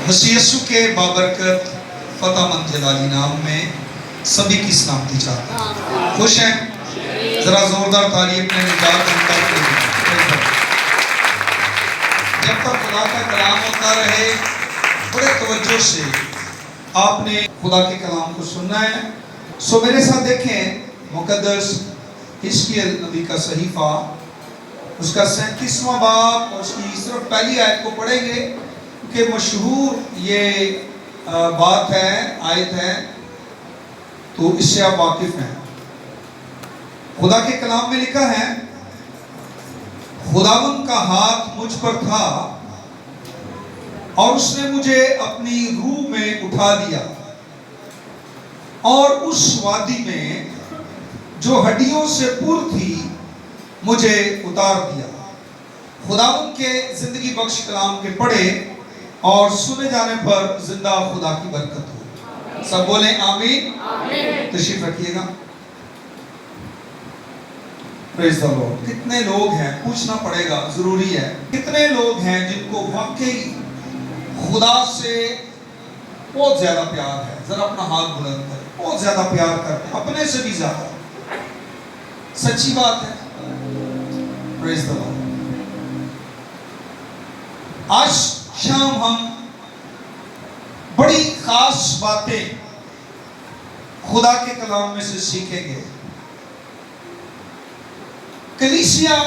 مسیح یسوع کے بابرکت فتح مند جلالی نام میں سبھی کی سلامتی چاہتا ہوں۔ خوش ہیں؟ ذرا زوردار تالی اپنے نجات انکار کے لیے۔ جب تک خدا کا کلام ہوتا رہے بڑے توجہ سے آپ نے خدا کے کلام کو سننا ہے۔ سو میرے ساتھ دیکھیں مقدس حزقیل نبی کا صحیفہ، اس کا 37واں باب اور اس کی صرف پہلی آیت کو پڑھیں گے کہ مشہور یہ بات ہے، آیت ہے، تو اس سے آپ واقف ہیں۔ خدا کے کلام میں لکھا ہے، خداوند کا ہاتھ مجھ پر تھا اور اس نے مجھے اپنی روح میں اٹھا لیا اور اس وادی میں جو ہڈیوں سے پر تھی مجھے اتار دیا۔ خداوند کے زندگی بخش کلام کے پڑھے اور سنے جانے پر زندہ خدا کی برکت ہو۔ سب بولیں آمین۔ تشریف رکھیے گا۔ پریز دی لارڈ۔ کتنے لوگ ہیں، پوچھنا پڑے گا، ضروری ہے، کتنے لوگ ہیں جن کو واقعی خدا سے بہت زیادہ پیار ہے؟ ذرا اپنا ہاتھ بلند کریں۔ بہت زیادہ پیار کرتے ہیں، اپنے سے بھی زیادہ۔ سچی بات ہے۔ پریز دی لارڈ۔ آج شام ہم بڑی خاص باتیں خدا کے کلام میں سے سیکھیں گے۔ کلیسیا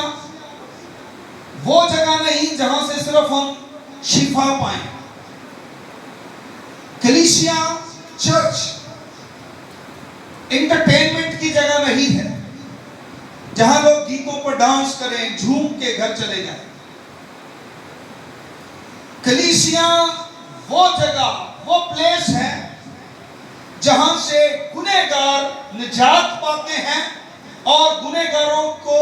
وہ جگہ نہیں جہاں سے صرف ہم شفا پائیں۔ کلیسیا چرچ انٹرٹینمنٹ کی جگہ نہیں ہے جہاں لوگ گیتوں پر ڈانس کریں، جھوم کے گھر چلے جائیں۔ کلیسیا وہ جگہ، وہ پلیس ہے جہاں سے گنہگار نجات پاتے ہیں اور گنہگاروں کو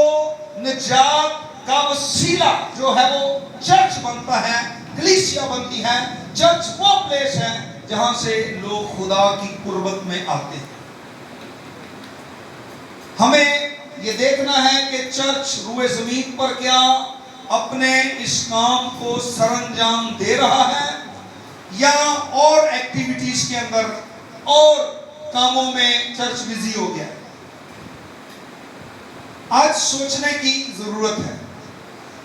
نجات کا وسیلہ جو ہے وہ چرچ بنتا ہے، کلیسیا بنتی ہے۔ چرچ وہ پلیس ہے جہاں سے لوگ خدا کی قربت میں آتے ہیں۔ ہمیں یہ دیکھنا ہے کہ چرچ روئے زمین پر کیا اپنے اس کام کو سر انجام دے رہا ہے یا اور ایکٹیویٹیز کے اندر اور کاموں میں چرچ بزی ہو گیا۔ آج سوچنے کی ضرورت ہے۔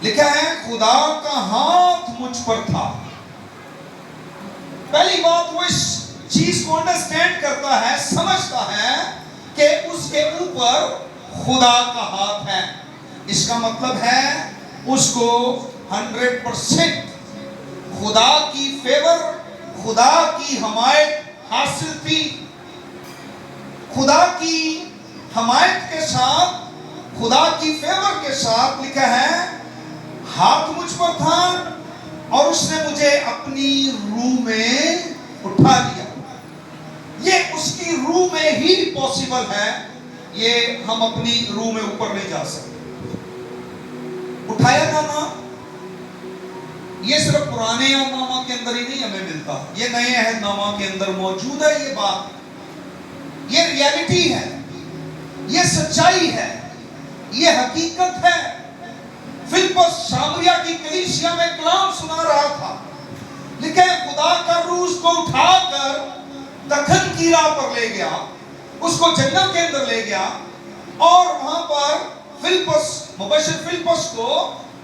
لکھا ہے خدا کا ہاتھ مجھ پر تھا۔ پہلی بات وہ اس چیز کو انڈرسٹینڈ کرتا ہے، سمجھتا ہے کہ اس کے اوپر خدا کا ہاتھ ہے۔ اس کا مطلب ہے اس کو 100% خدا کی فیور، خدا کی حمایت حاصل تھی۔ خدا کی حمایت کے ساتھ، خدا کی فیور کے ساتھ لکھا ہے ہاتھ مجھ پر تھا اور اس نے مجھے اپنی روح میں اٹھا لیا۔ یہ اس کی روح میں ہی پاسبل ہے، یہ ہم اپنی روح میں اوپر نہیں جا سکتے۔ اٹھایا جانا یہ صرف پرانے عہد نامہ کے اندر ہی نہیں ہمیں ملتا، یہ نئے عہد نامہ کے اندر موجود ہے۔ یہ بات، یہ ریالٹی ہے، یہ سچائی ہے، یہ حقیقت ہے۔ فلپس سامریہ کی کلیسیا میں کلام سنا رہا تھا، لیکن خدا کا روح اس کو اٹھا کر دکن کی راہ پر لے گیا، اس کو جنگل کے اندر لے گیا اور وہاں پر فلپس، مبشر فلپس کو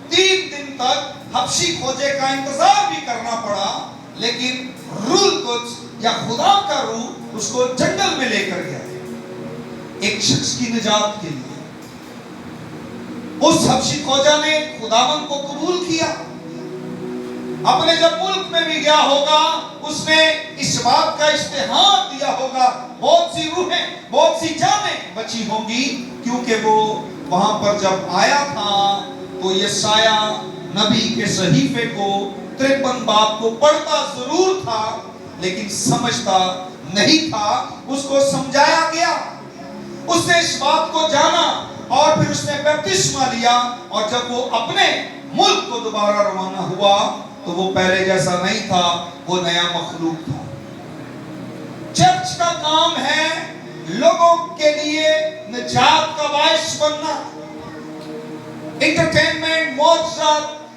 3 دن تک حبشی کھوجے کا انتظار بھی کرنا پڑا، لیکن روح القدس یا خدا کا روح اس کو جنگل میں لے کر گیا ایک شخص کی نجات کے لیے۔ اس حبشی کھوجا نے خداوند کو قبول کیا، اپنے جب ملک میں بھی گیا ہوگا اس نے اس بات کا اشتہار دیا ہوگا، بہت سی روحیں، بہت سی جانیں بچی ہوں گی، کیونکہ وہ وہاں پر جب آیا تھا تو یسایہ نبی کے صحیفے کو 53 باب کو پڑھتا ضرور تھا لیکن سمجھتا نہیں تھا۔ اس کو سمجھایا گیا، اس نے اس بات کو جانا اور پھر اس نے بپتسمہ لیا، اور جب وہ اپنے ملک کو دوبارہ روانہ ہوا تو وہ پہلے جیسا نہیں تھا، وہ نیا مخلوق تھا۔ چرچ کا کام ہے لوگوں کے لیے نجات کا باعث بننا۔ انٹرٹینمنٹ، موج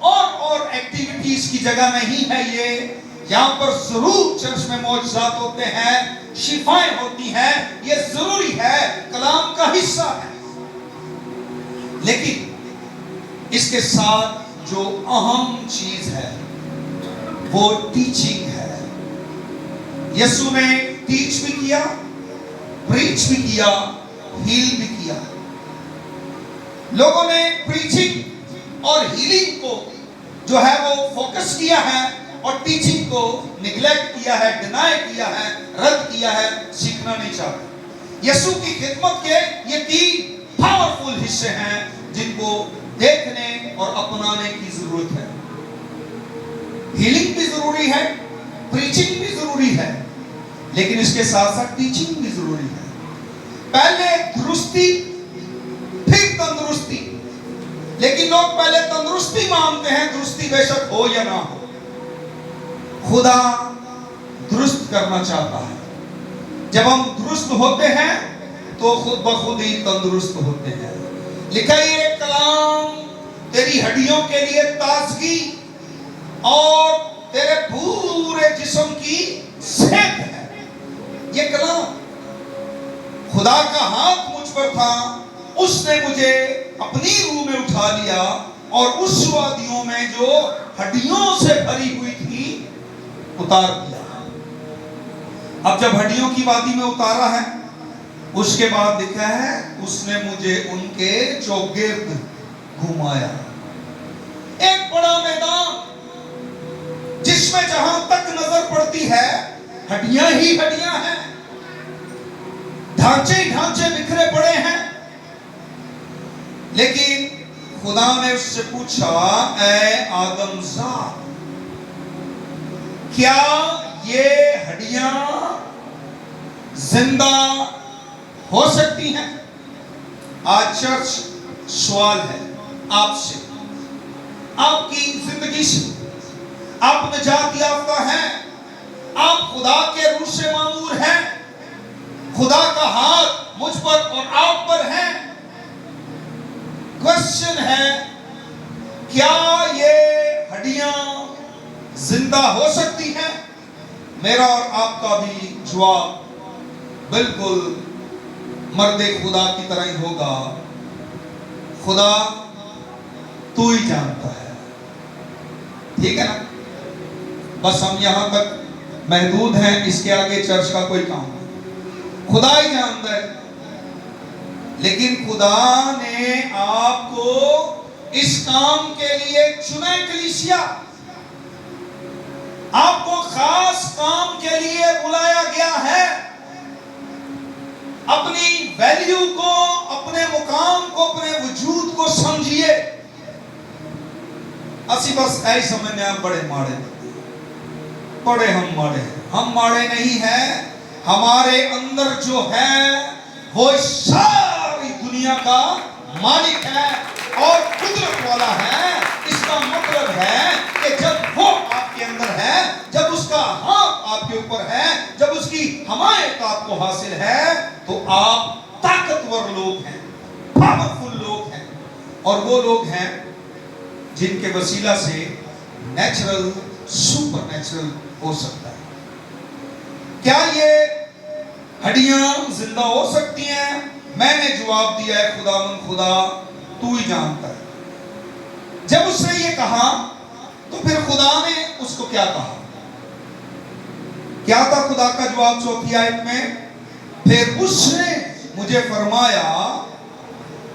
اور ایکٹیویٹیز کی جگہ نہیں ہے یہ، یہاں پر ضرور چرچ میں معجزات ہوتے ہیں، شفائیں ہوتی ہیں، یہ ضروری ہے، کلام کا حصہ ہے، لیکن اس کے ساتھ جو اہم چیز ہے وہ ٹیچنگ ہے۔ یسوع نے ٹیچ بھی کیا، پریچ بھی کیا، ہیل بھی کیا۔ لوگوں نے پریچنگ اور ہیلنگ کو جو ہے وہ فوکس کیا ہے، اور ٹیچنگ کو نیگلیکٹ کیا ہے، ڈینائی کیا ہے، رد کیا ہے، سیکھنا نہیں چاہتے۔ یسوع کی خدمت کے یہ 3 پاورفل حصے ہیں جن کو دیکھنے اور اپنانے کی ضرورت ہے۔ ہیلنگ بھی ضروری ہے، پریچنگ بھی ضروری ہے، لیکن اس کے ساتھ ساتھ ٹیچنگ بھی ضروری ہے۔ پہلے درستی پھر تندرستی، لیکن لوگ پہلے تندرستی مانگتے ہیں، درستی بے شک ہو یا نہ ہو۔ خدا درست کرنا چاہتا ہے۔ جب ہم درست ہوتے ہیں تو خود بخود ہی تندرست ہوتے ہیں۔ لکھا یہ کلام تیری ہڈیوں کے لیے تازگی اور تیرے پورے جسم کی صحت ہے۔ یہ کلام خدا کا ہاتھ مجھ پر تھا، اس نے مجھے اپنی روح میں اٹھا لیا اور اس وادیوں میں جو ہڈیوں سے بھری ہوئی تھی اتار دیا۔ اب جب ہڈیوں کی وادی میں اتارا ہے، اس کے بعد لکھا ہے اس نے مجھے ان کے چوگرد گھمایا۔ ایک بڑا میدان جس میں جہاں تک نظر پڑتی ہے ہڈیاں ہی ہڈیاں ہیں، ڈھانچے ہی ڈھانچے بکھرے پڑے ہیں، لیکن خدا نے اس سے پوچھا، اے آدم زاد، کیا یہ ہڈیاں زندہ ہو سکتی ہیں؟ آج چرچ سوال ہے آپ سے، آپ کی زندگی سے۔ آپ نجات یافتہ ہیں، آپ خدا کے روح سے معمور ہیں، خدا کا ہاتھ مجھ پر اور آپ پر ہے۔ کوشچن ہے، کیا یہ ہڈیاں زندہ ہو سکتی ہیں؟ میرا اور آپ کا بھی جواب بالکل مرد خدا کی طرح ہی ہوگا، خدا تو ہی جانتا ہے۔ ٹھیک ہے نا؟ بس ہم یہاں تک محدود ہیں، اس کے آگے چرچ کا کوئی کام نہیں، خدا ہی جانتا ہے۔ لیکن خدا نے آپ کو اس کام کے لیے چنا، کلیسیا آپ کو خاص کام کے لیے بلایا گیا ہے۔ اپنی ویلیو کو، اپنے مقام کو، اپنے وجود کو سمجھیے۔ اسی بس ایسے سمجھنے ہم بڑے ماڑے بڑے ہم ماڑے نہیں ہیں۔ ہمارے اندر جو ہے وہ ساری دنیا کا مالک ہے اور قدرت والا ہے۔ اس کا مطلب ہے کہ جب وہ آپ کے اندر ہے، جب اس کا ہاتھ آپ کے اوپر ہے، جب اس کی حمایت آپ کو حاصل ہے، تو آپ طاقتور لوگ ہیں، پاورفل لوگ ہیں، اور وہ لوگ ہیں جن کے وسیلہ سے نیچرل سپر نیچرل ہو سکتا ہے۔ کیا یہ ہڈیاں زندہ ہو سکتی ہیں؟ میں نے جواب دیا ہے، خداوند خدا تو ہی جانتا ہے۔ جب اس نے یہ کہا تو پھر خدا نے اس کو کیا کہا؟ کیا تھا خدا کا جواب 4 آیت میں؟ پھر اس نے مجھے فرمایا،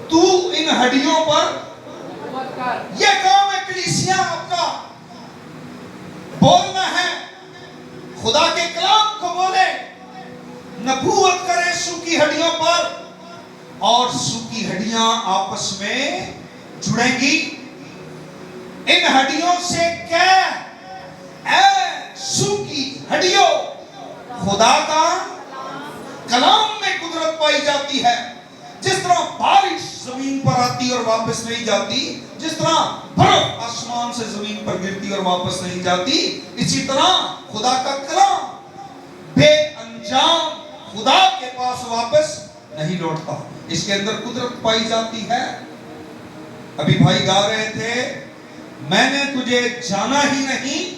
تو ان ہڈیوں پر، یہ کام ہے کلیسیا آپ کا، بولنا ہے، خدا کے کلام کو بولے، نبوت کرے سوکھی ہڈیوں پر، اور سوکھی ہڈیاں آپس میں جڑیں گی۔ ان ہڈیوں سے کہہ، اے سوکھی ہڈیوں، خدا کا کلام میں قدرت پائی جاتی ہے۔ جس طرح بارش زمین پر آتی اور واپس نہیں جاتی، جس طرح برف آسمان سے زمین پر گرتی اور واپس نہیں جاتی، اسی طرح خدا کا کلام بے انجام خدا کے پاس واپس نہیں لوٹتا، اس کے اندر قدرت پائی جاتی ہے۔ ابھی بھائی گا رہے تھے، میں نے تجھے جانا ہی نہیں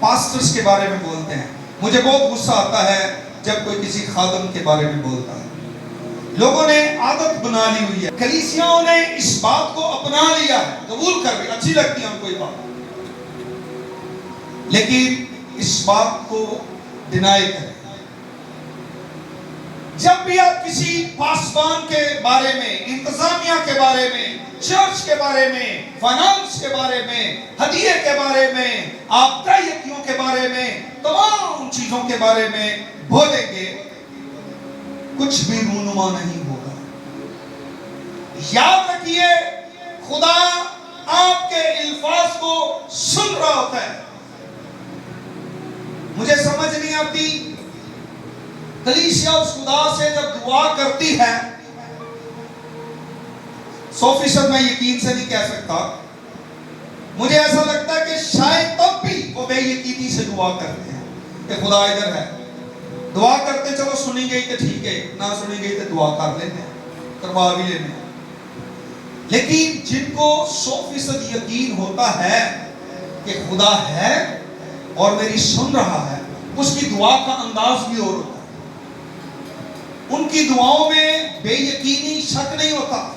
پاسٹرز کے بارے میں بولتے ہیں. مجھے بہت غصہ آتا ہے جب کوئی کسی خادم کے بارے میں بولتا ہے. لوگوں نے عادت بنا لی ہوئی ہے, کلیسیاؤں نے اس بات کو اپنا لیا ہے, قبول کر لی, اچھی لگتی ہے ان کو یہ بات, لیکن اس بات کو ڈینائی کریں. جب بھی آپ کسی پاسبان کے بارے میں, انتظامیہ کے بارے میں, چرچ کے بارے میں, فائنانس کے بارے میں, ہدیے کے بارے میں, آپ دائیکیوں کے بارے میں, تمام چیزوں کے بارے میں بولیں گے, کچھ بھی رونما نہیں ہوگا. یاد رکھیے, خدا آپ کے الفاظ کو سن رہا ہوتا ہے. مجھے سمجھ نہیں آتی, کلیسیا اس خدا سے جب دعا کرتی ہے, 100% میں یقین سے نہیں کہہ سکتا, مجھے ایسا لگتا ہے کہ شاید تب بھی وہ بے یقینی سے دعا کرتے ہیں کہ خدا ادھر ہے. دعا کرتے چلو سنی گئی تو ٹھیک ہے, نہ سنی گئی تو دعا کر لیتے ہیں, کروا بھی لیتے ہیں. لیکن جن کو 100% یقین ہوتا ہے کہ خدا ہے اور میری سن رہا ہے, اس کی دعا کا انداز بھی اور ہوتا ہے. ان کی دعاؤں میں بے یقینی, شک نہیں ہوتا.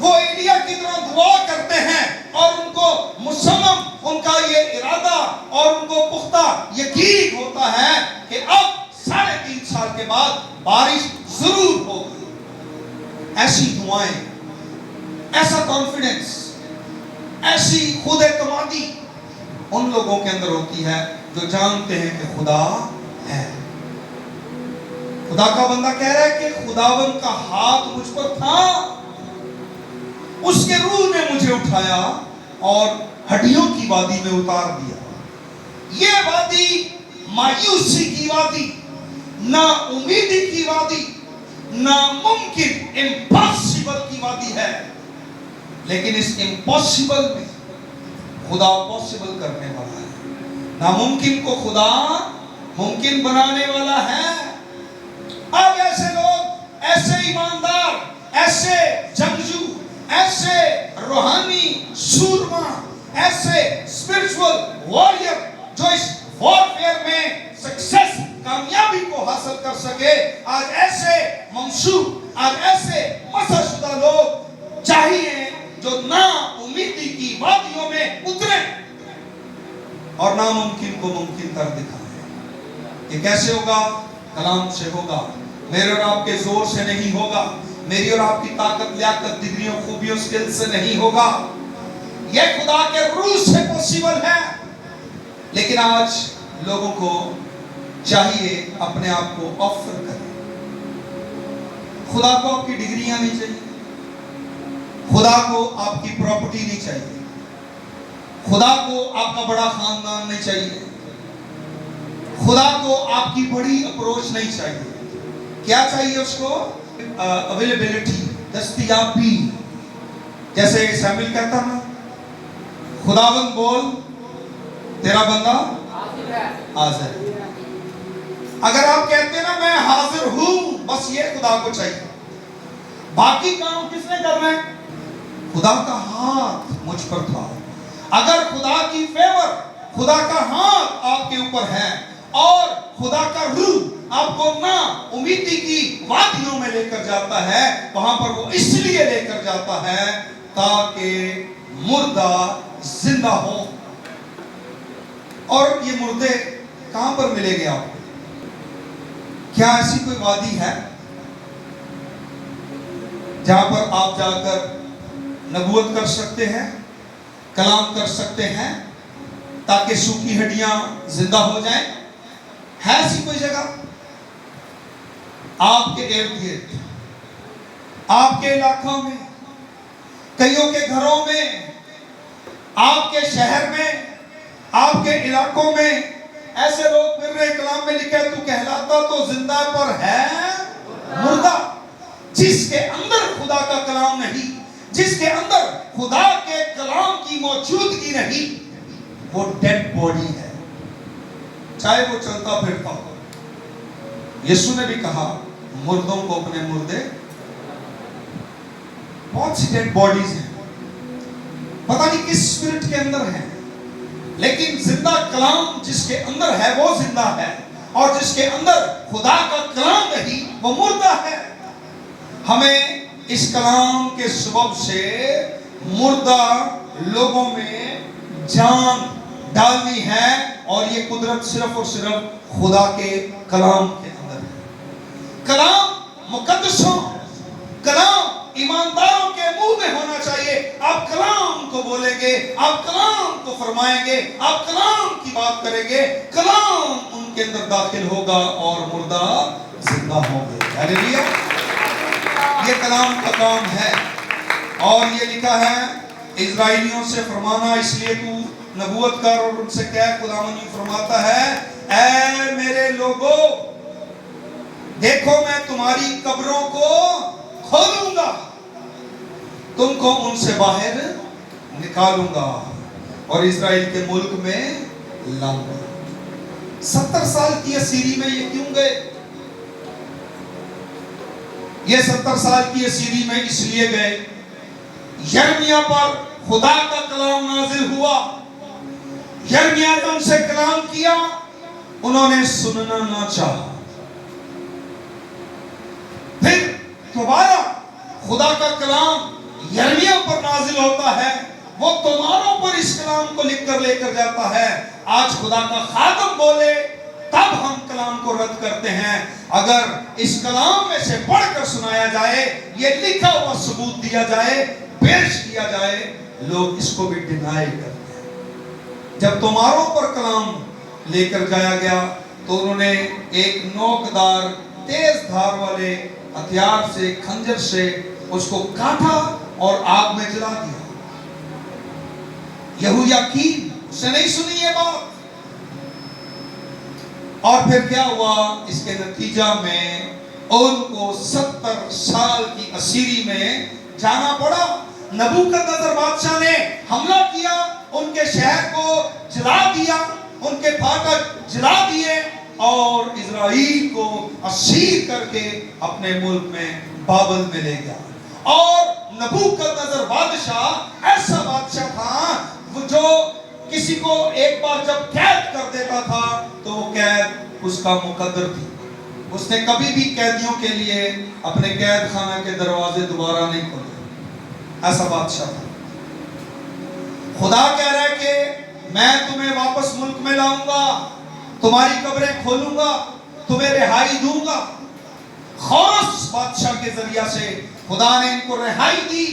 وہ ایلیا کی طرح دعا کرتے ہیں اور ان کو مصمم, ان کا یہ ارادہ اور ان کو پختہ یقین ہوتا ہے کہ اب 3.5 سال کے بعد بارش ضرور ہوگی. ایسی دعائیں, ایسا کانفیڈنس, ایسی خود اعتمادی ان لوگوں کے اندر ہوتی ہے جو جانتے ہیں کہ خدا ہے. خدا کا بندہ کہہ رہا ہے کہ خداوند کا ہاتھ مجھ پر تھا, اس کے روح نے مجھے اٹھایا اور ہڈیوں کی وادی میں اتار دیا. یہ وادی مایوسی کی وادی, نا امیدی کی وادی, ناممکن, امپاسبل کی وادی ہے. لیکن اس امپاسبل میں خدا پاسبل کرنے والا ہے. ناممکن کو خدا ممکن بنانے والا ہے. اب ایسے لوگ, ایسے ایماندار, ایسے جنگجو, ایسے روحانی سورما, ایسے اسپرچول واریر جو اس وارفیئر میں سکسیس, کامیابی کو حاصل کر سکے, آج ایسے منصوب, آج ایسے مسح شدہ لوگ چاہیے جو نا امیدی کی وادیوں میں اتریں اور ناممکن کو ممکن کر دکھائیں. یہ کیسے ہوگا؟ کلام سے ہوگا. میرے اور آپ کے زور سے نہیں ہوگا, میری اور آپ کی طاقت, لیاقت, ڈگریوں, خوبیوں, سکل سے نہیں ہوگا. یہ خدا کے روح سے پوسیبل ہے. لیکن آج لوگوں کو چاہیے اپنے آپ کو آفر کریں. خدا کو آپ کی ڈگریاں نہیں چاہیے, خدا کو آپ کی پراپرٹی نہیں چاہیے, خدا کو آپ کا بڑا خاندان نہیں چاہیے, خدا کو آپ کی بڑی اپروچ نہیں چاہیے. کیا چاہیے اس کو؟ اویلیبلٹی, دستیابی. جیسے سیموئیل کہتا نا, خداوند بول, تیرا بندہ حاضر ہے. اگر آپ کہتے ہیں نا میں حاضر ہوں, بس یہ خدا کو چاہیے. باقی کام کس نے کرنا ہے؟ خدا کا ہاتھ مجھ پر تھا. اگر خدا کی فیور, خدا کا ہاتھ آپ کے اوپر ہے اور خدا کا روح آپ کو نا امیدی کی وادیوں میں لے کر جاتا ہے, وہاں پر وہ اس لیے لے کر جاتا ہے تاکہ مردہ زندہ ہو. اور یہ مردے کہاں پر ملے گے آپ کو؟ کیا ایسی کوئی وادی ہے جہاں پر آپ جا کر نبوت کر سکتے ہیں, کلام کر سکتے ہیں تاکہ سوکھی ہڈیاں زندہ ہو جائیں؟ ہے ایسی کوئی جگہ؟ آپ کے ارد گرد, آپ کے علاقوں میں, کئیوں کے گھروں میں, آپ کے شہر میں, آپ کے علاقوں میں ایسے لوگ پھر رہے. کلام میں لکھا ہے تو کہلاتا تو زندہ پر ہے مردہ. جس کے اندر خدا کا کلام نہیں, جس کے اندر خدا کے کلام کی موجودگی نہیں, وہ ڈیڈ باڈی ہے, چاہے وہ چلتا پھرتا ہو. یسوع نے بھی کہا مردوں کو اپنے مردے. بہت سی ڈیڈ باڈیز ہیں, پتہ نہیں کس اسپرٹ کے اندر ہیں, لیکن زندہ کلام جس کے اندر ہے وہ زندہ ہے، اور جس کے اندر خدا کا کلام نہیں وہ مردہ ہے۔ ہمیں اس کلام کے سبب سے مردہ لوگوں میں جان ڈالنی ہے، اور یہ قدرت صرف اور صرف خدا کے کلام کے اندر ہے۔ کلام مقدسوں، کلام ایمانداروں کے منہ میں ہونا چاہیے۔ آپ کلام کو بولیں گے، آپ کلام کو فرمائیں گے، آپ کلام کی بات کریں گے، کلام ان کے اندر داخل ہوگا اور مردہ زندہ ہوں گے۔ ہاللیلویا! یہ کلام کا کام ہے، اور یہ لکھا ہے اسرائیلیوں سے فرمانا، اس لیے تو نبوت کر اور ان سے کہہ، خداوند یوں فرماتا ہے، اے میرے لوگو، دیکھو میں تمہاری قبروں کو کھولوں گا، تم کو ان سے باہر نکالوں گا اور اسرائیل کے ملک میں لاؤں گا۔ 70 سال کی اسیری میں یہ کیوں گئے؟ یہ 70 سال کی اسیری میں اس لیے گئے، یرمیہ پر خدا کا کلام نازل ہوا، یرمیہ نے ان سے کلام کیا، انہوں نے سننا نہ چاہا۔ پھر دوبارہ خدا کا کلام یرمیہ پر نازل ہوتا ہے، وہ تمہاروں پر اس کلام کو لکھ کر لے کر جاتا ہے۔ آج خدا کا خادم بولے تب ہم کلام کو رد کرتے ہیں۔ اگر اس کلام میں سے پڑھ کر سنایا جائے، یہ لکھا ہوا ثبوت دیا جائے، پیش کیا جائے، لوگ اس کو بھی ڈینائی کرتے ہیں۔ جب تمہاروں پر کلام لے کر جایا گیا تو انہوں نے ایک نوکدار تیز دھار والے ہتھیار سے، خنجر سے اس کو کاٹا اور آگ میں جلا دیا۔ یہویاکین اس نے نہیں سنی یہ بات، اور پھر کیا ہوا؟ اس کے نتیجہ میں ان کو 70 سال کی اسیری میں جانا پڑا۔ نبوکدنضر بادشاہ نے حملہ کیا، ان کے شہر کو جلا دیا، ان کے پھاٹک جلا دیے، اور اسرائیل کو اسیر کر کے اپنے ملک میں بابل میں لے گیا۔ اور نبوکدنضر بادشاہ ایسا بادشاہ تھا جو کسی کو ایک بار جب قید کر دیتا تھا تو وہ قید اس کا مقدر تھی، اس نے کبھی بھی قیدیوں کے لیے اپنے قید خانہ کے دروازے دوبارہ نہیں کھولے، ایسا بادشاہ تھا۔ خدا کہہ رہا ہے کہ میں تمہیں واپس ملک میں لاؤں گا، تمہاری قبریں کھولوں گا، تمہیں رہائی دوں گا۔ خورس بادشاہ کے ذریعہ سے خدا نے ان کو رہائی دی،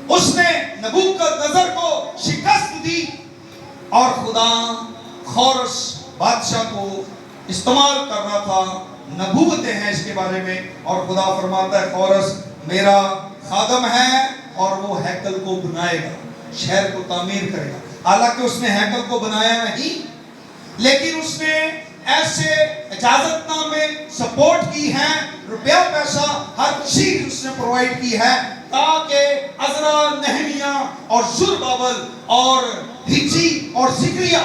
اس نے نبوکدنضر کو شکست دی، اور خدا خورس بادشاہ کو استعمال کر رہا تھا۔ نبوتیں ہیں اس کے بارے میں، اور خدا فرماتا ہے خورس میرا خادم ہے اور وہ ہیکل کو بنائے گا، شہر کو تعمیر کرے گا۔ حالانکہ اس نے ہیکل کو بنایا نہیں، لیکن اس نے ایسے اجازت نامے سپورٹ کی ہے، روپیہ پیسہ ہر چیز اس نے پرووائڈ کی ہے، تاکہ عزرا، نہمیہ اور زربابل اور ہجی اور زکریا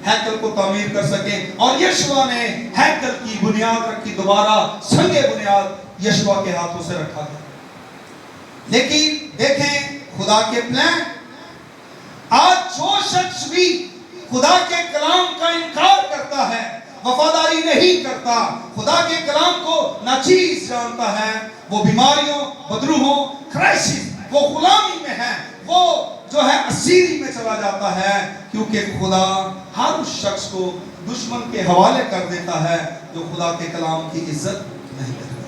ہیکل کو تعمیر کر سکیں۔ اور یشوع نے ہیکل کی بنیاد رکھی، دوبارہ سنگ بنیاد یشوع کے ہاتھوں سے رکھا گیا۔ لیکن دیکھیں خدا کے پلان، آج جو شخص بھی خدا کے کلام کا انکار کرتا ہے، وفاداری نہیں کرتا، خدا کے کلام کو ناچیز جانتا ہے، وہ بیماریوں، بدروہوں، کرائسس، وہ غلامی میں ہے، وہ جو ہے اسیری میں چلا جاتا ہے، کیونکہ خدا ہر اس شخص کو دشمن کے حوالے کر دیتا ہے جو خدا کے کلام کی عزت نہیں کرتا۔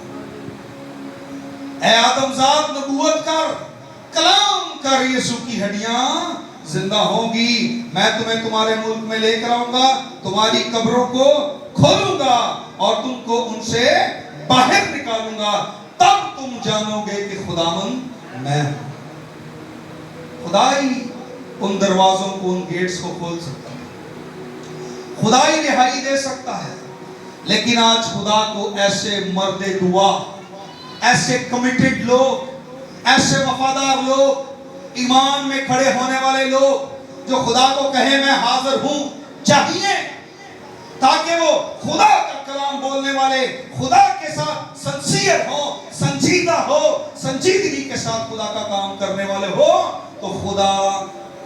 اے آدم ذات نبوت کر، کلام کر، یسوع کی ہڈیاں زندہ ہوں گی، میں تمہیں تمہارے ملک میں لے کر آؤں گا، تمہاری قبروں کو کھولوں گا اور تم کو ان سے باہر نکالوں گا، تب تم جانو گے کہ خداوند میں ہوں۔ خدا ہی ان دروازوں کو، ان گیٹس کو کھول سکتا ہے، خدا ہی رہائی دے سکتا ہے، لیکن آج خدا کو ایسے مرد دعا، ایسے کمیٹڈ لوگ، ایسے وفادار لوگ، ایمان میں کھڑے ہونے والے لوگ جو خدا کو کہیں میں حاضر ہوں چاہیے، تاکہ وہ خدا کا کلام بولنے والے خدا کے ساتھ سنسیئر ہو، سنجیدہ ہو، سنجیدگی کے ساتھ خدا کا کام کرنے والے ہو، تو خدا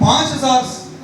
5000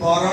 12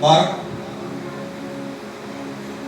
12।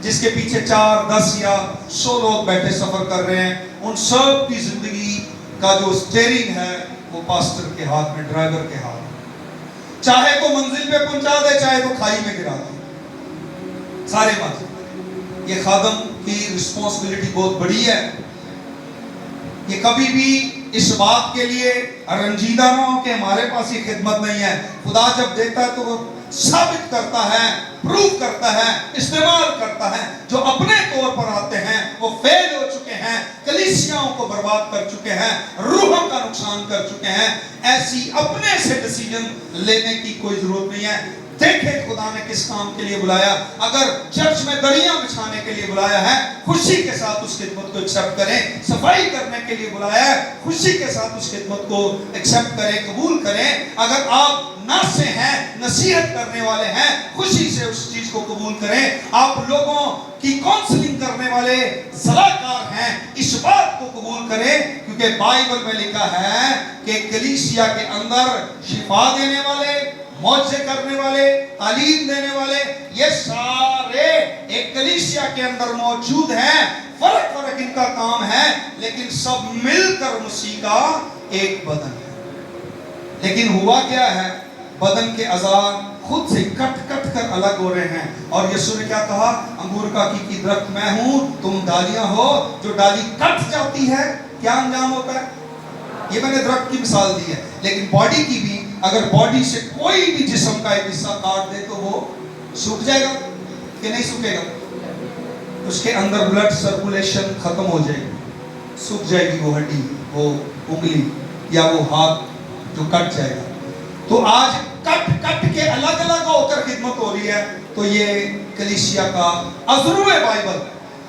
جس کے پیچھے 4, 10 یا 100 لوگ بیٹھے سفر کر رہے ہیں، ان سب کی زندگی کا جو اسٹیئرنگ ہے وہ پاسٹر کے ہاتھ میں، ڈرائیور کے ہاتھ میں، چاہے تو منزل پہ پہنچا دے، چاہے تو کھائی میں گرا دے، سارے بات۔ یہ خادم کی رسپانسبلٹی بہت بڑی ہے۔ یہ کبھی بھی اس بات کے لیے رنجیدہ نہ ہو کہ ہمارے پاس یہ خدمت نہیں ہے۔ خدا جب دیتا ہے تو وہ ثابت کرتا ہے، پروف کرتا ہے، استعمال کرتا ہے۔ جو اپنے طور پر آتے ہیں وہ فیل ہو چکے ہیں، کلیسیاؤں کو برباد کر چکے ہیں، روحوں کا نقصان کر چکے ہیں۔ ایسی اپنے سے ڈیسیجن لینے کی کوئی ضرورت نہیں ہے۔ دیکھیں خدا نے کس کام کے لیے بلایا۔ اگر چرچ میں دریاں بچھانے کے لیے بلایا ہے، خوشی کے ساتھ اس خدمت کو ایکسپٹ کریں۔ صفائی کرنے کے لیے بلایا ہے، خوشی کے ساتھ اس خدمت کو ایکسپٹ کریں، قبول کریں۔ اگر آپ ناصح ہیں، نصیحت کرنے والے ہیں، خوشی سے اس چیز کو قبول کریں۔ آپ لوگوں کی کونسلنگ کرنے والے صلاح کار ہیں، اس بات کو قبول کریں، کیونکہ بائبل میں لکھا ہے کہ کلیسیا کے اندر شفا دینے والے، معجزے کرنے والے، تعلیم دینے والے، یہ سارے ایک کلیسیا کے اندر موجود ہیں۔ فرق ان کا کام ہے، لیکن سب مل کر مسیح کا ایک بدن ہے۔ لیکن ہوا کیا ہے؟ بدن کے اعضاء خود سے کٹ کٹ کر الگ ہو رہے ہیں۔ اور یسوع نے کیا کہا؟ انگور کا کی درخت میں ہوں، تم ڈالیاں ہو۔ جو ڈالی کٹ جاتی ہے کیا انجام ہوتا ہے؟ یہ میں نے درخت کی مثال دی ہے، لیکن باڈی کی بھی، اگر باڈی سے کوئی بھی جسم کا ایک حصہ کاٹ دے تو وہ سوکھ جائے گا کہ نہیں سوکھے گا؟ اس کے اندر بلڈ سرکولیشن ختم ہو جائے گی، سوکھ جائے گی وہ ہڈی، وہ انگلی یا وہ ہاتھ جو کٹ جائے گا۔ تو آج کٹ کٹ کے الگ الگ ہو کر خدمت ہو رہی ہے۔ تو یہ کلیسیا کا عذرو بائبل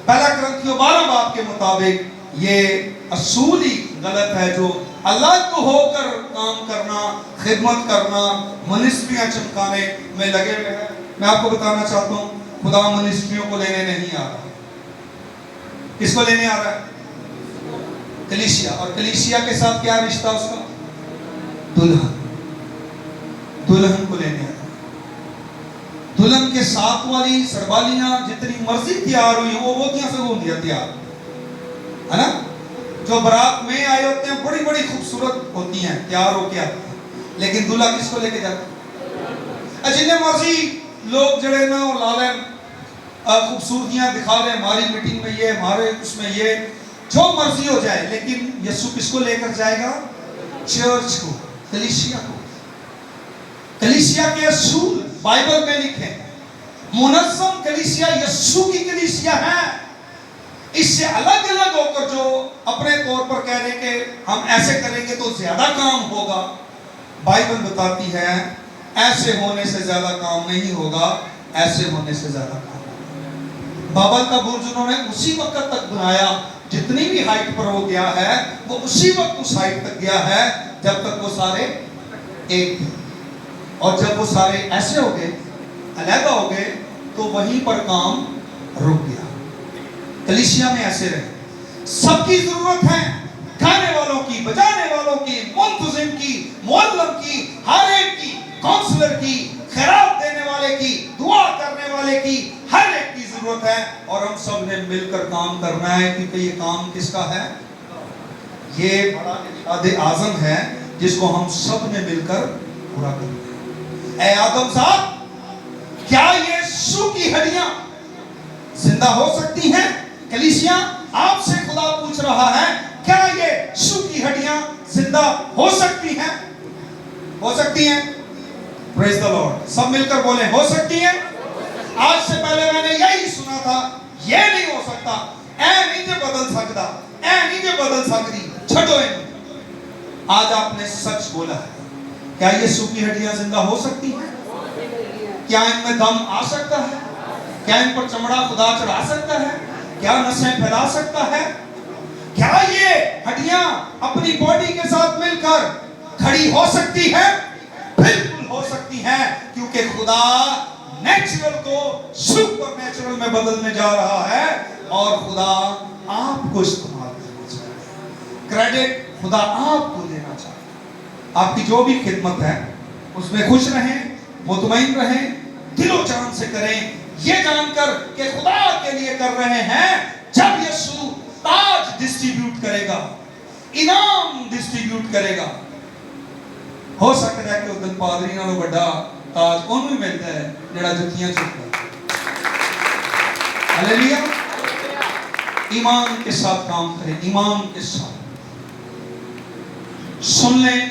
پہلا کرنتھیوں 12 باب کے مطابق یہ اصول ہی غلط ہے، جو الگ ہو کر کام کرنا، خدمت کرنا، منسٹریاں چمکانے میں لگے ہوئے ہیں۔ میں آپ کو بتانا چاہتا ہوں، خدا منسٹریوں کو لینے نہیں آ رہا۔ کس کو لینے آ رہا ہے؟ کلیسیا۔ اور کلیسیا کے ساتھ کیا رشتہ اس کا؟ دلہن، دلہن کو لینے آ رہا ہے۔ دلہن کے ساتھ والی سربالیاں جتنی مرضی تیار ہوئی ہیں، وہ بوتیاں سے گوندیاں تیار ہے نا۔ جو برات میں آئے ہوتے ہیں بڑی بڑی خوبصورت ہوتی ہیں، تیار ہو کے آتے ہیں، لیکن دلہا کس کو لے کے جاتا ہے؟ جتنے مرضی لوگ جڑے نا اور لالیں خوبصورتیاں دکھا لیں، ہماری میٹنگ میں یہ، ہمارے اس میں یہ، جو مرضی ہو جائے، لیکن یسوع کس کو لے کر جائے گا؟ چرچ کو، کلیسیا کو۔ کلیسیا کے اصول بائبل میں لکھے، منظم کلیسیا یسوع کی کلیسیا ہے۔ اس سے الگ الگ ہو کر جو اپنے طور پر کہہ رہے کہ ہم ایسے کریں گے تو زیادہ کام ہوگا، بائبل بتاتی ہے ایسے ہونے سے زیادہ کام نہیں ہوگا، ایسے ہونے سے زیادہ کام ہوگا۔ بابل کا برج انہوں نے اسی وقت تک بنایا، جتنی بھی ہائٹ پر وہ گیا ہے وہ اسی وقت اس ہائٹ تک گیا ہے جب تک وہ سارے ایک تھے۔ اور جب وہ سارے ایسے ہو گئے، علیحدہ ہو گئے، تو وہیں پر کام رک گیا۔ کلیسیا میں ایسے رہے، سب کی ضرورت ہے، گانے والوں کی، بجانے والوں کی، منتظم کی، معلم کی، ہر ایک کی، کونسلر کی، خیرات دینے والے کی، دعا کرنے والے کی، ہر ایک کی ضرورت ہے۔ اور ہم سب نے مل کر کام کرنا ہے، کیونکہ یہ کام کس کا ہے؟ یہ بڑا ارشاد اعظم ہے جس کو ہم سب نے مل کر پورا کرنا ہے۔ اے آدم صاحب، کیا یسوع کی ہڈیاں زندہ ہو سکتی ہیں؟ کلیسیا آپ سے خدا پوچھ رہا ہے، کیا یہ یسوع کی ہڈیاں زندہ ہو سکتی ہیں؟ ہو سکتی ہیں؟ پریز دی لارڈ، سب مل کر بولیں، ہو سکتی ہیں۔ آج سے پہلے میں نے یہی سنا تھا، یہ نہیں ہو سکتا، اے نہیں جو بدل سکتا، اے نہیں جو بدل سکتی، چھٹو ان۔ آج آپ نے سچ بولا ہے۔ کیا یسوع کی ہڈیاں زندہ ہو سکتی ہیں؟ کیا ان میں دم آ سکتا ہے؟ کیا ان پر چمڑا خدا چڑھا سکتا ہے؟ کیا نسیں پھیلا سکتا ہے؟ کیا یہ ہڈیاں اپنی باڈی کے ساتھ مل کر کھڑی ہو سکتی ہے؟ بالکل ہو سکتی ہے، کیونکہ خدا نیچرل کو سپر نیچرل میں بدلنے جا رہا ہے، اور خدا آپ کو استعمال کرنا چاہتا ہے۔ کریڈٹ خدا آپ کو دینا چاہتا ہے۔ آپ کی جو بھی خدمت ہے اس میں خوش رہیں، مطمئن رہیں، دل و جان سے کریں، یہ جان کر کہ خدا کے لیے کر رہے ہیں. جب یسوع تاج ڈسٹریبیوٹ کرے گا, انعام ڈسٹریبیوٹ کرے گا, ہو سکتا ہے کہ اس دن پادری نالوں بڑا تاج انہوں ہی ملتا ہے جڑا جتیاں چکتا ہے. ہلیلویا. ایمان کے ساتھ کام کریں, ایمان کے ساتھ. سن لیں,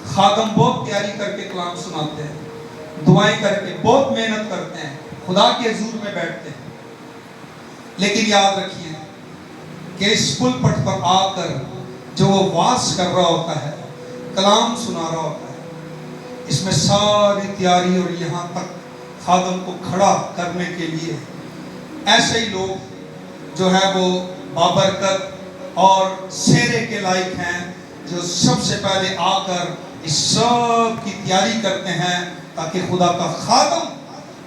خادم بہت تیاری کر کے کلام سناتے ہیں, دعائیں کر کے بہت محنت کرتے ہیں, خدا کے حضور میں بیٹھتے ہیں, لیکن یاد رکھیے کہ اس پلپٹ پر آ کر جو وہ واز کر رہا ہوتا ہے, کلام سنا رہا ہوتا ہے, اس میں ساری تیاری اور یہاں تک خادم کو کھڑا کرنے کے لیے ایسے ہی لوگ جو ہے وہ بابرکت اور سیرے کے لائق ہیں, جو سب سے پہلے آ کر اس سب کی تیاری کرتے ہیں تاکہ خدا کا خادم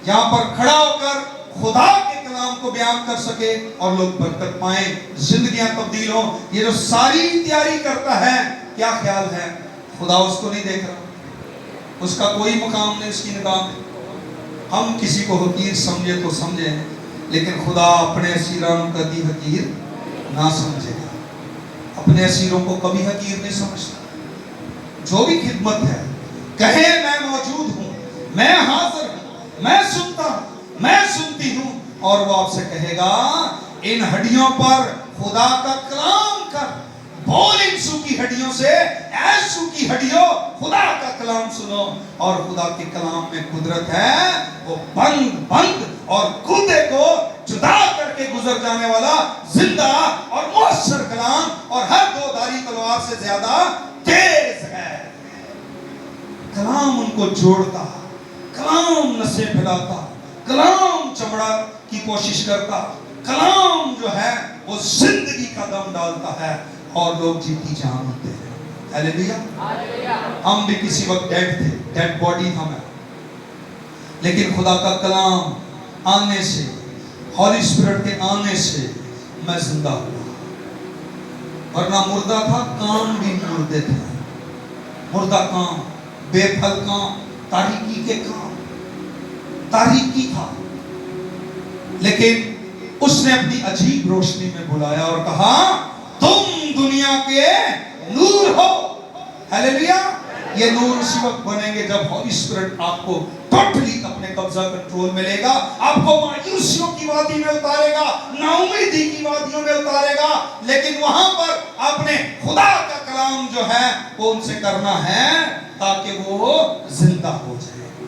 یہاں پر کھڑا ہو کر خدا کے کلام کو بیان کر سکے اور لوگ برکت پائیں, زندگیاں تبدیل ہوں. یہ جو ساری تیاری کرتا ہے, کیا خیال ہے خدا اس کو نہیں دیکھ رہا؟ اس کا کوئی مقام نہیں اس کی نگاہ میں. ہم کسی کو حقیر سمجھے تو سمجھے, لیکن خدا اپنے اسیروں کو کبھی حقیر نہ سمجھے گا. اپنے اسیروں کو کبھی حقیر نہیں سمجھتا. جو بھی خدمت ہے کہے میں موجود ہوں, میں حاضر ہوں, میں سنتا ہوں, میں سنتی ہوں, اور وہ آپ سے کہے گا ان ہڈیوں پر خدا کا کلام کر, بول ان سو کی ہڈیوں سے اے سو کی ہڈیوں خدا کا کلام سنو. اور خدا کے کلام میں قدرت ہے, وہ بند اور کودے کو جدا کر کے گزر جانے والا زندہ اور مؤثر کلام, اور ہر دو دھاری تلوار سے زیادہ تیز ہے. کلام ان کو جوڑتا, کلام نسیں پھیلاتا, کلام چمڑا کی کوشش کرتا, کلام جو ہے وہ زندگی کا دم ڈالتا ہے اور لوگ جیتی جان ہوتے ہیں. ہلیلویا. ہم بھی کسی وقت ڈیڈ تھے, ڈیڈ باڈی ہم ہیں, لیکن خدا کا کلام آنے سے, ہولی اسپرٹ کے آنے سے میں زندہ ہوا. ورنہ مردہ تھا, کام بھی مردے تھے, مردہ کام, بے پھل کام, تاریکی کے کام, تاریکی تھا. لیکن اس نے اپنی عجیب روشنی میں بلایا اور کہا تم دنیا کے نور ہو. ہلیلویا. یہ نور اسی وقت بنیں گے جب ہولی اسپرٹ آپ کو ٹوٹلی اپنے قبضہ کنٹرول میں لے گا, آپ کو مایوسیوں کی وادی میں اتارے گا, نا امیدی کی وادیوں میں اتارے گا, لیکن وہاں پر آپ نے خدا کا کلام جو ہے وہ ان سے کرنا ہے تاکہ وہ زندہ ہو جائے.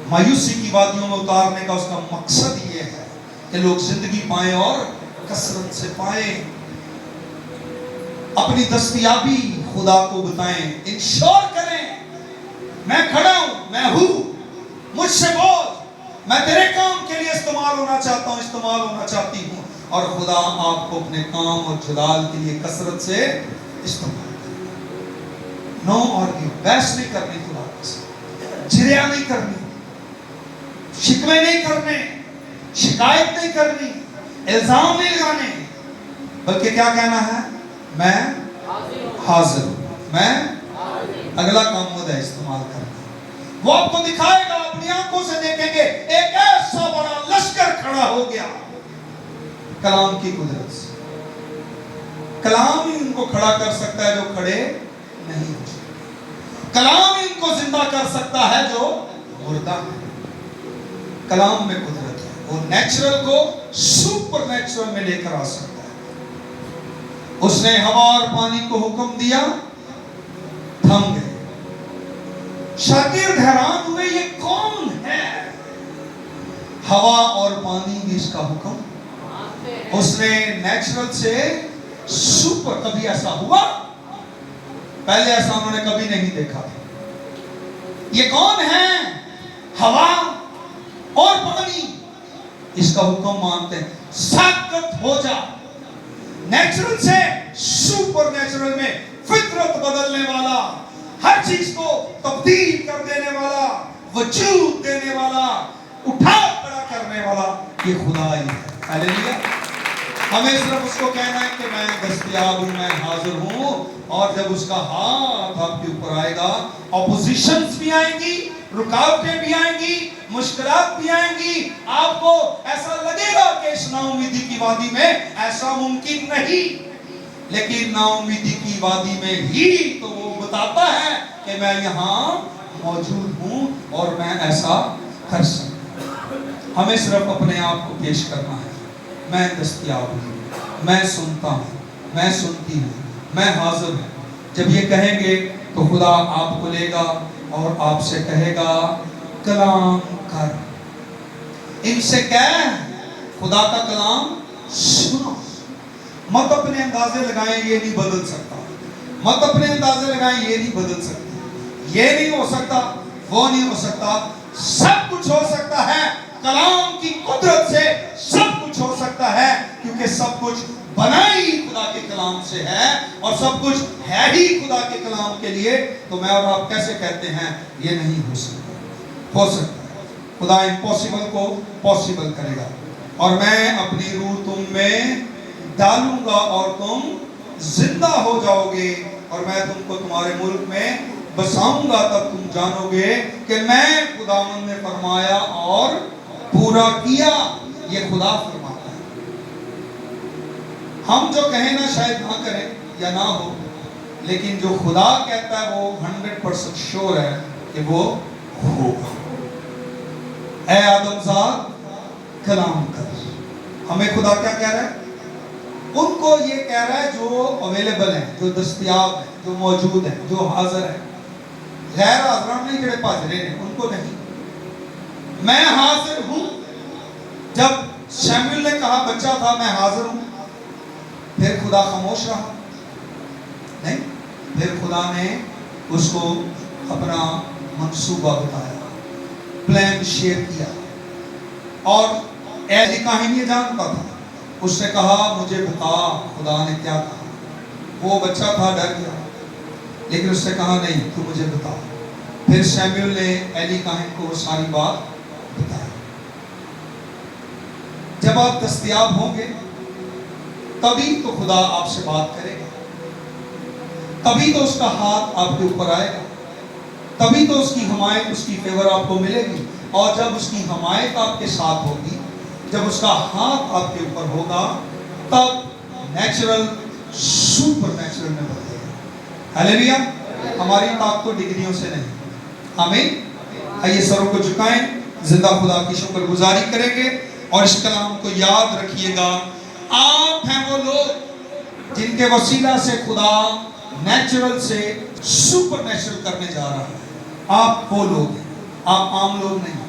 مایوسی کی وادیوں میں اتارنے کا اس کا مقصد یہ ہے کہ لوگ زندگی پائیں اور کثرت سے پائیں. اپنی دستیابی خدا کو بتائیں, انشور کریں میں کھڑا ہوں, میں ہوں, مجھ سے بول, میں تیرے کام کے لیے استعمال ہونا چاہتا ہوں, استعمال ہونا چاہتی ہوں. اور خدا آپ کو اپنے کام اور جلال کے لیے کثرت سے استعمال کرے. نو آرگیو, بحث نہیں کرنی خدا کے ساتھ, جھریا نہیں کرنی, شکوے نہیں کرنے, شکایت نہیں کرنی, الزام نہیں لگانے, بلکہ کیا کہنا ہے, میں حاضر ہوں, میں اگلا کام مجھے استعمال کرنا. وہ آپ کو دکھائے گا, اپنی آنکھوں سے دیکھیں گے ایک ایسا بڑا لشکر کھڑا ہو گیا کلام کی قدرت سے. کلام ہی ان کو کھڑا کر سکتا ہے جو کھڑے نہیں ہو سکتے. کلام ہی ان کو زندہ کر سکتا ہے جو مردہ ہے. کلام میں قدرت ہے, وہ نیچرل کو سپر نیچرل میں لے کر آ سکتا ہے. اس نے ہوا اور پانی کو حکم دیا, تھم گئے. شاگرد حیران ہوئے یہ کون ہے, ہوا اور پانی بھی اس کا حکم. اس نے نیچرل سے سپر, کبھی ایسا ہوا, پہلے ایسا انہوں نے کبھی نہیں دیکھا. یہ کون ہے, ہوا اور پانی, اس کا حکم مانتے ہیں, ساکت ہو جا. نیچرل سے سپر نیچرل میں فطرت بدلنے والا, ہر چیز کو تبدیل کر دینے والا, وجود دینے والا, اٹھا کھڑا کرنے والا, یہ خدا ہی ہے. ہلیلویا. ہمیں صرف اس کو کہنا ہے کہ میں دستیاب ہوں, میں حاضر ہوں, اور جب اس کا ہاتھ آپ کے اوپر آئے گا, اپوزیشنز بھی آئیں گی, رکاوٹیں بھی آئیں گی، مشکلات بھی آئیں گی، آپ کو ایسا لگے گا کہ اس نا امیدی کی وادی میں ایسا ممکن نہیں، لیکن نا امیدی کی وادی میں ہی تو وہ بتاتا ہے کہ میں یہاں موجود ہوں اور میں ایسا کر سکتا ہوں۔ ہمیں صرف اپنے آپ کو پیش کرنا ہے، میں دستیاب ہوں، میں سنتا ہوں، میں سنتی ہوں، میں حاضر ہوں۔ جب یہ کہیں گے تو خدا آپ کو لے گا اور آپ سے کہے گا کلام کر، ان سے کہہ خدا کا کلام سنو۔ مت اپنے اندازے لگائیں یہ نہیں بدل سکتا، مت اپنے اندازے لگائیں یہ نہیں بدل سکتا، یہ نہیں ہو سکتا، وہ نہیں ہو سکتا، سب کچھ ہو سکتا ہے کلام کی قدرت سے، سب کچھ ہو سکتا ہے کیونکہ سب کچھ بنا ہی خدا کے کلام سے ہے اور سب کچھ ہے ہی خدا کے کلام کے لیے۔ تو میں اور آپ کیسے کہتے ہیں یہ نہیں ہو سکتا؟ ہو سکتا ہے، خدا امپوسیبل کو پوسیبل کرے گا، اور میں اپنی روح تم میں ڈالوں گا اور تم زندہ ہو جاؤ گے، اور میں تم کو تمہارے ملک میں بساؤں گا، تب تم جانو گے کہ میں خداوند نے فرمایا اور پورا کیا۔ یہ خدا فرماتا ہے، ہم جو کہیں نا شاید نہ کریں یا نہ ہو، لیکن جو خدا کہتا ہے وہ 100% شور ہے کہ وہ ہوگا۔ اے آدم زاد کلام کر۔ ہمیں خدا کیا کہہ رہا ہے؟ ان کو یہ کہہ رہا ہے جو اویلیبل ہیں، جو دستیاب ہیں، جو موجود ہیں، جو حاضر ہیں۔ غیر حاضران نہیں جڑے پاجرے ہیں، ان کو نہیں۔ میں حاضر ہوں۔ جب شمویل نے کہا بچہ تھا میں حاضر ہوں، پھر خدا خاموش رہا؟ نہیں، پھر خدا نے اس کو اپنا منصوبہ بتایا، پلان شیئر کیا، اور ایلی کہانی جانتا تھا۔ اس نے کہا مجھے بتا خدا نے کیا کہا۔ وہ بچہ تھا، ڈر گیا، لیکن اس نے کہا نہیں تو مجھے بتا۔ پھر شمویل نے ایلی کہانی کو وہ ساری بات بتائی۔ جب آپ دستیاب ہوں گے تبھی تو خدا آپ سے بات کرے گا، تبھی تو اس کا ہاتھ آپ کے اوپر آئے گا، تبھی تو اس کی حمایت، اس کی فیور آپ کو ملے گی۔ اور جب اس کی حمایت آپ کے ساتھ ہوگی، جب اس کا ہاتھ آپ کے اوپر ہوگا، تب نیچرل سپر نیچرل میں بدلے گا۔ ہلیلویا۔ ہماری طاقت ڈگریوں سے نہیں۔ آمین۔ آئیے سروں کو جھکائیں، زندہ خدا کی شکر گزاری کریں گے، اور اس کلام کو یاد رکھیے گا۔ آپ ہیں وہ لوگ جن کے وسیلہ سے خدا نیچرل سے سپر نیچرل کرنے جا رہا ہے۔ آپ وہ لوگ ہیں، آپ عام لوگ نہیں۔